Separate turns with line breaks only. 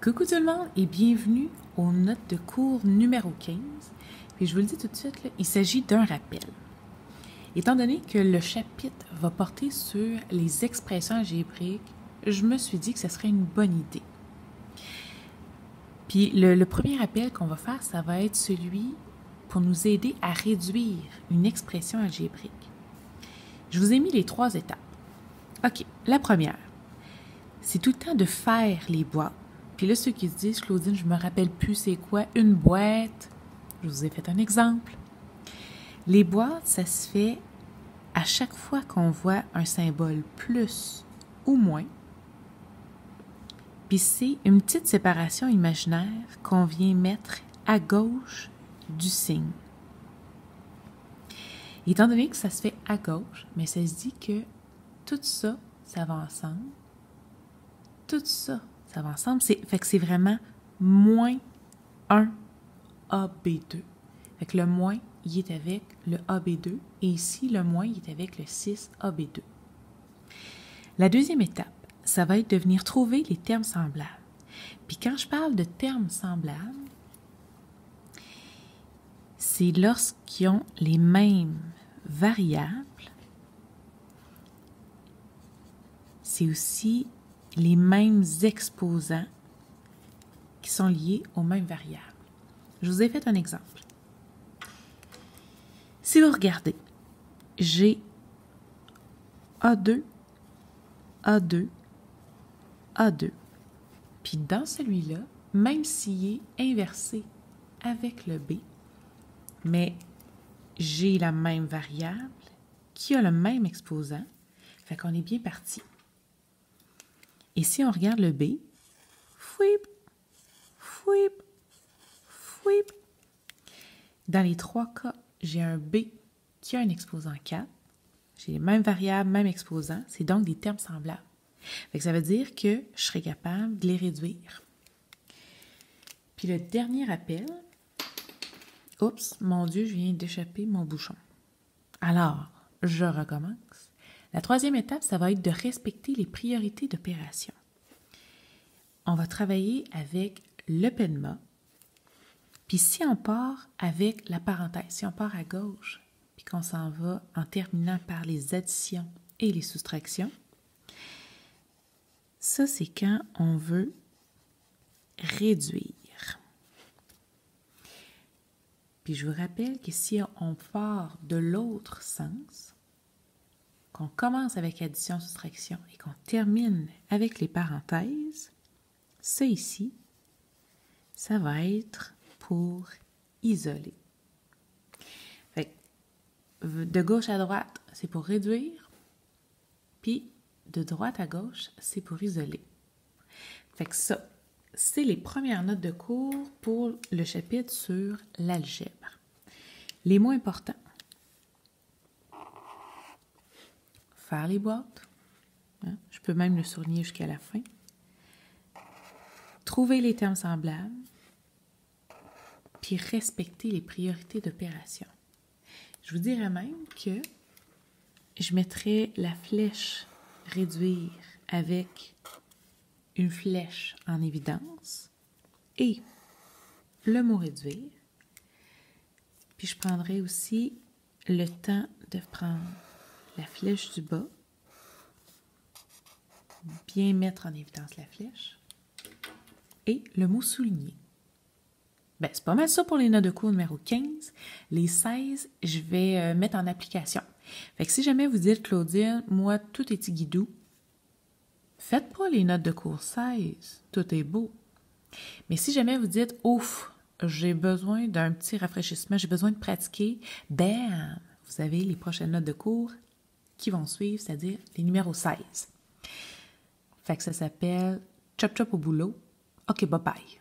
Coucou tout le monde et bienvenue aux notes de cours numéro 15. Puis je vous le dis tout de suite, là, il s'agit d'un rappel. Étant donné que le chapitre va porter sur les expressions algébriques, je me suis dit que ce serait une bonne idée. Puis le premier rappel qu'on va faire, ça va être celui pour nous aider à réduire une expression algébrique. Je vous ai mis les 3 étapes. OK, la première, c'est tout le temps de faire les boîtes. Puis là, ceux qui se disent, Claudine, je me rappelle plus c'est quoi une boîte. Je vous ai fait un exemple. Les boîtes, ça se fait à chaque fois qu'on voit un symbole plus ou moins. Puis c'est une petite séparation imaginaire qu'on vient mettre à gauche du signe. Étant donné que ça se fait à gauche, mais ça se dit que tout ça, ça va ensemble. Tout ça, ça va ensemble. Fait que c'est vraiment moins 1 AB2. Fait que le moins, il est avec le AB2. Et ici, le moins, il est avec le 6 AB2. La deuxième étape, ça va être de venir trouver les termes semblables. Puis quand je parle de termes semblables, c'est lorsqu'ils ont les mêmes variables. C'est aussi les mêmes exposants qui sont liés aux mêmes variables. Je vous ai fait un exemple. Si vous regardez, j'ai A2, A2, A2. Puis dans celui-là, même s'il est inversé avec le B, mais j'ai la même variable qui a le même exposant, fait qu'on est bien parti. Et si on regarde le B, fouip, fouip, fouip. Dans les 3 cas, j'ai un B qui a un exposant 4. J'ai les mêmes variables, mêmes exposants. C'est donc des termes semblables. Fait que ça veut dire que je serai capable de les réduire. Puis le dernier appel, oups, mon Dieu, je viens d'échapper mon bouchon. Alors, je recommence. La 3e étape, ça va être de respecter les priorités d'opération. On va travailler avec le PENMA. Puis si on part avec la parenthèse, si on part à gauche, puis qu'on s'en va en terminant par les additions et les soustractions, ça, c'est quand on veut réduire. Puis je vous rappelle que si on part de l'autre sens, qu'on commence avec addition, soustraction et qu'on termine avec les parenthèses, ça ici, ça va être pour isoler. Fait que de gauche à droite, c'est pour réduire, puis de droite à gauche, c'est pour isoler. Fait que ça, c'est les premières notes de cours pour le chapitre sur l'algèbre. Les mots importants. Faire les boîtes. Hein? Je peux même le souligner jusqu'à la fin. Trouver les termes semblables. Puis respecter les priorités d'opération. Je vous dirais même que je mettrais la flèche réduire avec une flèche en évidence et le mot réduire. Puis je prendrai aussi le temps de prendre la flèche du bas, bien mettre en évidence la flèche et le mot souligner. Ben, c'est pas mal ça pour les notes de cours numéro 15. Les 16, je vais mettre en application. Fait que si jamais vous dites, Claudine, moi, tout est guidou, faites pas les notes de cours 16. Tout est beau. Mais si jamais vous dites, ouf, j'ai besoin d'un petit rafraîchissement, j'ai besoin de pratiquer, bam, vous avez les prochaines notes de cours qui vont suivre, c'est-à-dire les numéros 16. Fait que ça s'appelle Chop Chop au boulot. OK, bye bye.